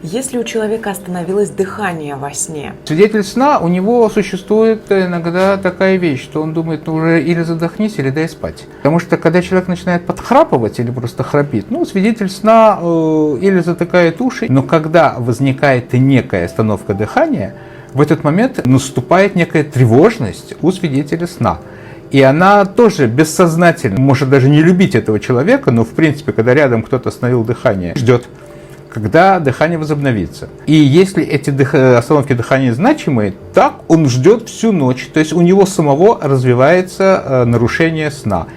Если у человека остановилось дыхание во сне? Свидетель сна, у него существует иногда такая вещь, что он думает, ну уже или задохнись, или дай спать. Потому что когда человек начинает подхрапывать или просто храпит, ну, свидетель сна или затыкает уши, но когда возникает некая остановка дыхания, в этот момент наступает некая тревожность у свидетеля сна. И она тоже бессознательно, может даже не любить этого человека, но в принципе, когда рядом кто-то остановил дыхание, ждет, когда дыхание возобновится. И если эти остановки дыхания значимые, так он ждет всю ночь. То есть у него самого развивается нарушение сна.